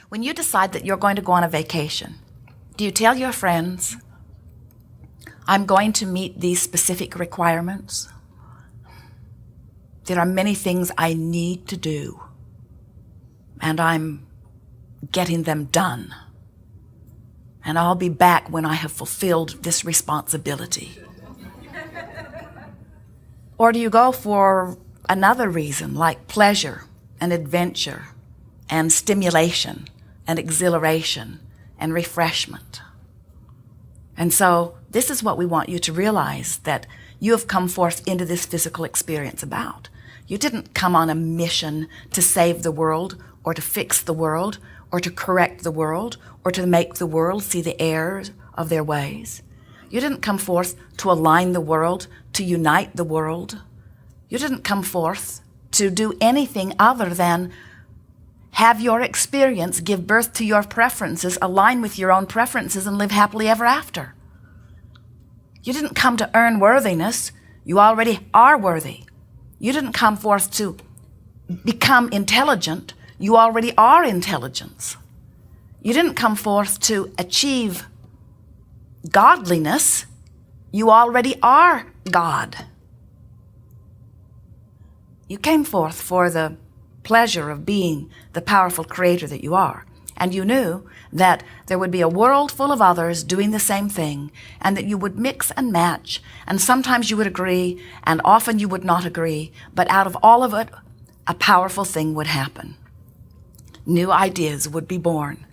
When you decide that you're going to go on a vacation, do you tell your friends, I'm going to meet these specific requirements? There are many things I need to do, and I'm getting them done. And I'll be back when I have fulfilled this responsibility. Or do you go for another reason, like pleasure and adventure and stimulation and exhilaration and refreshment? And so this is what we want you to realize that you have come forth into this physical experience about. You didn't come on a mission to save the world or to fix the world or to correct the world or to make the world see the errors of their ways. You didn't come forth to align the world, to unite the world. You didn't come forth to do anything other than have your experience give birth to your preferences, align with your own preferences, and live happily ever after. You didn't come to earn worthiness. You already are worthy. You didn't come forth to become intelligent. You already are intelligence. You didn't come forth to achieve godliness. You already are God. You came forth for the pleasure of being the powerful creator that you are. And you knew that there would be a world full of others doing the same thing, and that you would mix and match, and sometimes you would agree, and often you would not agree, but out of all of it, a powerful thing would happen. New ideas would be born.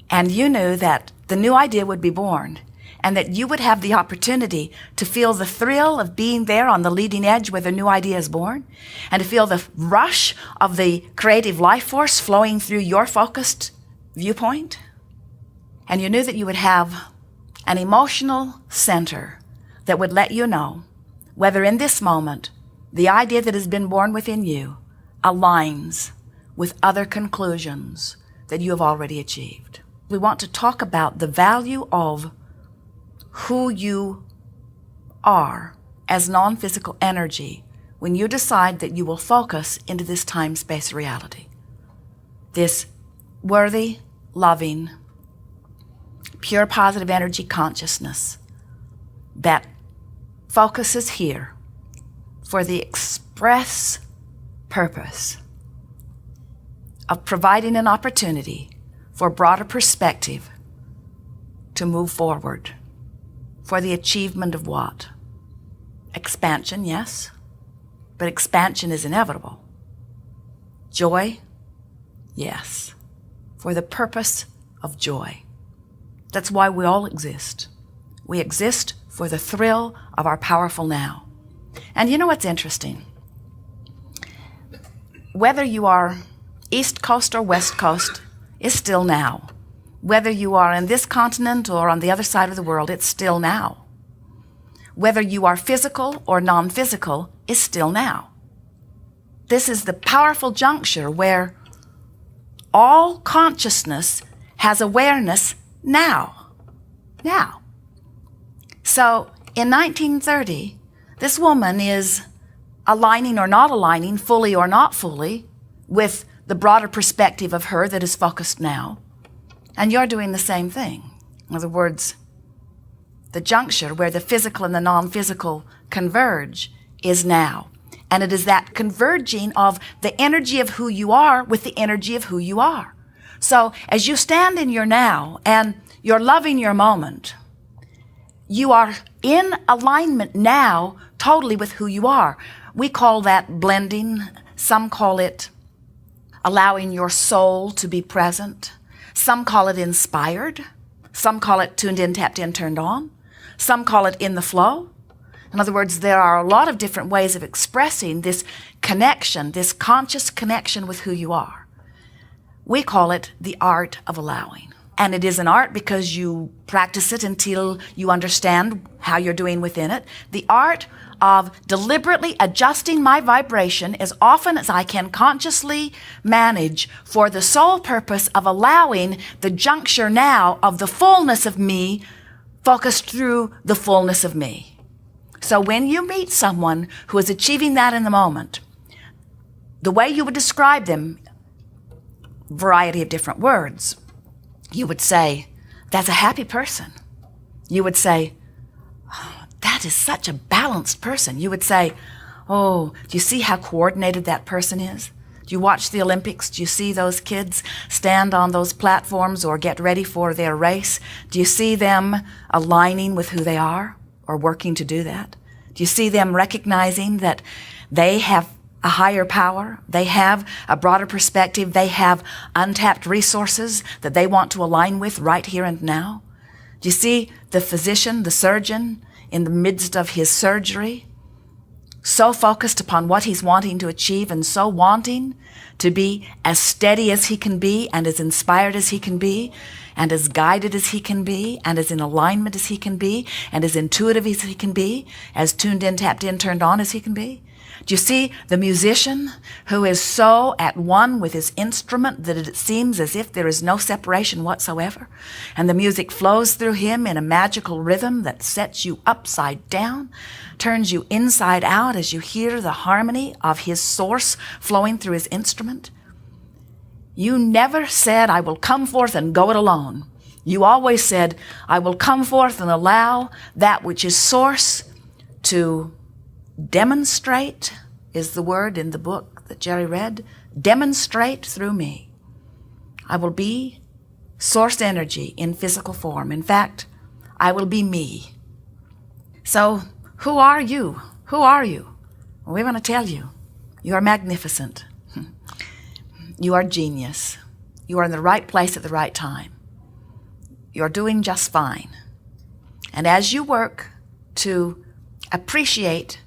And you knew that the new idea would be born, and that you would have the opportunity to feel the thrill of being there on the leading edge where the new idea is born, and to feel the rush of the creative life force flowing through your focused viewpoint. And you knew that you would have an emotional center that would let you know whether in this moment the idea that has been born within you aligns with other conclusions that you have already achieved. We want to talk about the value of who you are as non-physical energy when you decide that you will focus into this time-space reality. This worthy, loving, pure positive energy consciousness that focuses here for the express purpose of providing an opportunity for broader perspective to move forward for the achievement of what? Expansion, yes, but expansion is inevitable. Joy, yes, for the purpose of joy. That's why we all exist. We exist for the thrill of our powerful now. And you know what's interesting? Whether you are East Coast or West Coast, is still now. Whether you are in this continent or on the other side of the world, it's still now. Whether you are physical or non-physical, is still now. This is the powerful juncture where all consciousness has awareness now. Now. So in 1930, this woman is aligning or not aligning, fully or not fully, with the broader perspective of her that is focused now. And you're doing the same thing. In other words, the juncture where the physical and the non-physical converge is now. And it is that converging of the energy of who you are with the energy of who you are. So as you stand in your now and you're loving your moment, you are in alignment now totally with who you are. We call that blending. Some call it allowing your soul to be present. Some call it inspired. Some call it tuned in, tapped in, turned on. Some call it in the flow. In other words, there are a lot of different ways of expressing this connection, this conscious connection with who you are. We call it the art of allowing. And it is an art because you practice it until you understand how you're doing within it. The art of deliberately adjusting my vibration as often as I can consciously manage for the sole purpose of allowing the juncture now of the fullness of me focused through the fullness of me. So when you meet someone who is achieving that in the moment, the way you would describe them, variety of different words. You would say, that's a happy person. You would say, oh, that is such a balanced person. You would say, oh, do you see how coordinated that person is? Do you watch the Olympics? Do you see those kids stand on those platforms or get ready for their race? Do you see them aligning with who they are or working to do that? Do you see them recognizing that they have a higher power? They have a broader perspective. They have untapped resources that they want to align with right here and now. Do you see the physician, the surgeon, in the midst of his surgery, so focused upon what he's wanting to achieve and so wanting to be as steady as he can be and as inspired as he can be and as guided as he can be and as in alignment as he can be and as intuitive as he can be, as tuned in, tapped in, turned on as he can be? Do you see the musician who is so at one with his instrument that it seems as if there is no separation whatsoever? And the music flows through him in a magical rhythm that sets you upside down, turns you inside out as you hear the harmony of his source flowing through his instrument. You never said, I will come forth and go it alone. You always said, I will come forth and allow that which is source to demonstrate, is the word in the book that Jerry read, demonstrate through me. I will be source energy in physical form. In fact, I will be me. So who are you? Who are you? Well, we want to tell you, you are magnificent. You are genius. You are in the right place at the right time. You are doing just fine. And as you work to appreciate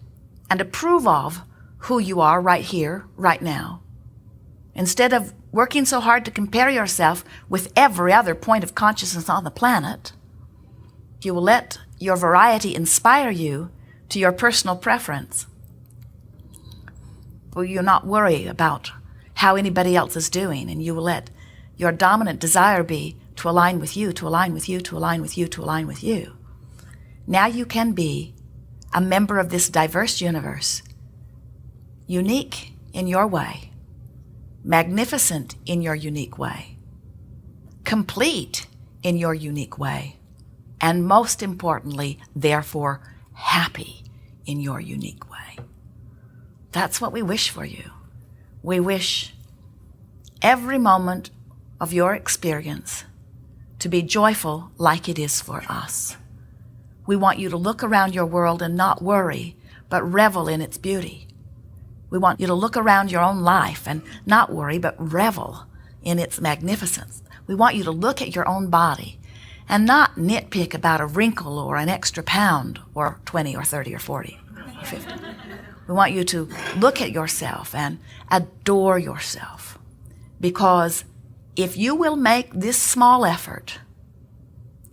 and approve of who you are right here, right now, instead of working so hard to compare yourself with every other point of consciousness on the planet, you will let your variety inspire you to your personal preference. Will you not worry about how anybody else is doing, and you will let your dominant desire be to align with you, to align with you, to align with you, to align with you. Now you can be a member of this diverse universe, unique in your way, magnificent in your unique way, complete in your unique way, and most importantly, therefore, happy in your unique way. That's what we wish for you. We wish every moment of your experience to be joyful like it is for us. We want you to look around your world and not worry, but revel in its beauty. We want you to look around your own life and not worry, but revel in its magnificence. We want you to look at your own body and not nitpick about a wrinkle or an extra pound or 20 or 30 or 40 or 50. We want you to look at yourself and adore yourself, because if you will make this small effort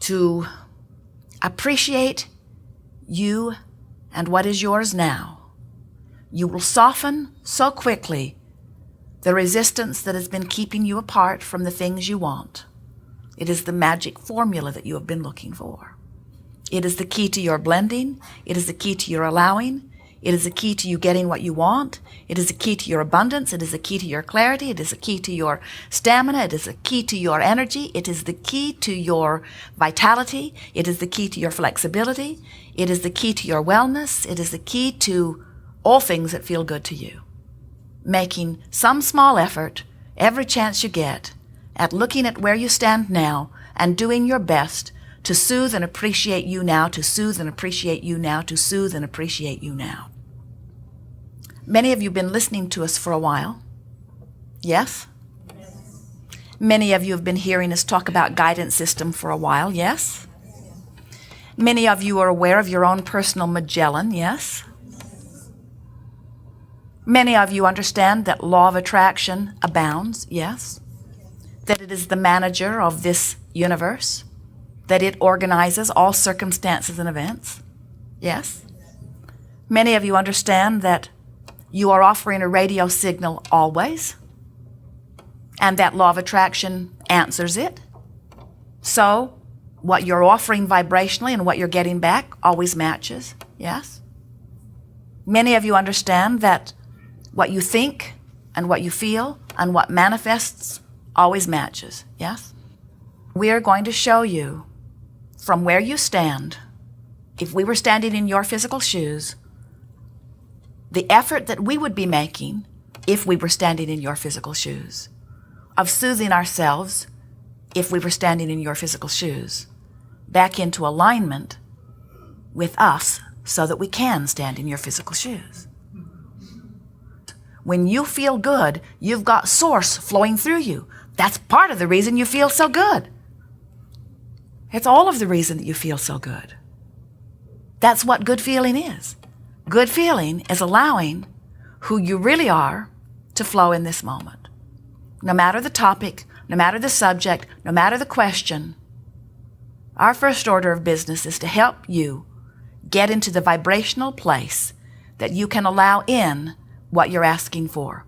to appreciate you and what is yours now, you will soften so quickly the resistance that has been keeping you apart from the things you want. It is the magic formula that you have been looking for. It is the key to your blending. It is the key to your allowing. It is the key to you getting what you want. It is the key to your abundance. It is the key to your clarity. It is the key to your stamina. It is the key to your energy. It is the key to your vitality. It is the key to your flexibility. It is the key to your wellness. It is the key to all things that feel good to you. Making some small effort every chance you get at looking at where you stand now and doing your best to soothe and appreciate you now, to soothe and appreciate you now, to soothe and appreciate you now. Many of you have been listening to us for a while. Yes? Yes. Many of you have been hearing us talk about guidance system for a while. Yes? Many of you are aware of your own personal Magellan. Yes? Many of you understand that law of attraction abounds. Yes? That it is the manager of this universe, that it organizes all circumstances and events. Yes? Many of you understand that you are offering a radio signal always, and that law of attraction answers it. So what you're offering vibrationally and what you're getting back always matches. Yes? Many of you understand that what you think and what you feel and what manifests always matches, yes? We are going to show you from where you stand, if we were standing in your physical shoes, the effort that we would be making if we were standing in your physical shoes, of soothing ourselves if we were standing in your physical shoes, back into alignment with us so that we can stand in your physical shoes. When you feel good, you've got source flowing through you. That's part of the reason you feel so good. It's all of the reason that you feel so good. That's what good feeling is. Good feeling is allowing who you really are to flow in this moment. No matter the topic, no matter the subject, no matter the question, our first order of business is to help you get into the vibrational place that you can allow in what you're asking for.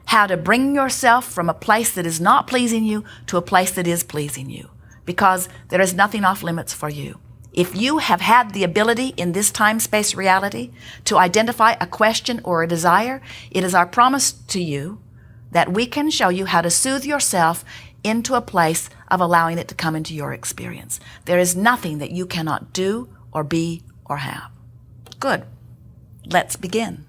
How to bring yourself from a place that is not pleasing you to a place that is pleasing you, because there is nothing off limits for you. If you have had the ability in this time-space reality to identify a question or a desire, it is our promise to you that we can show you how to soothe yourself into a place of allowing it to come into your experience. There is nothing that you cannot do or be or have. Good. Let's begin.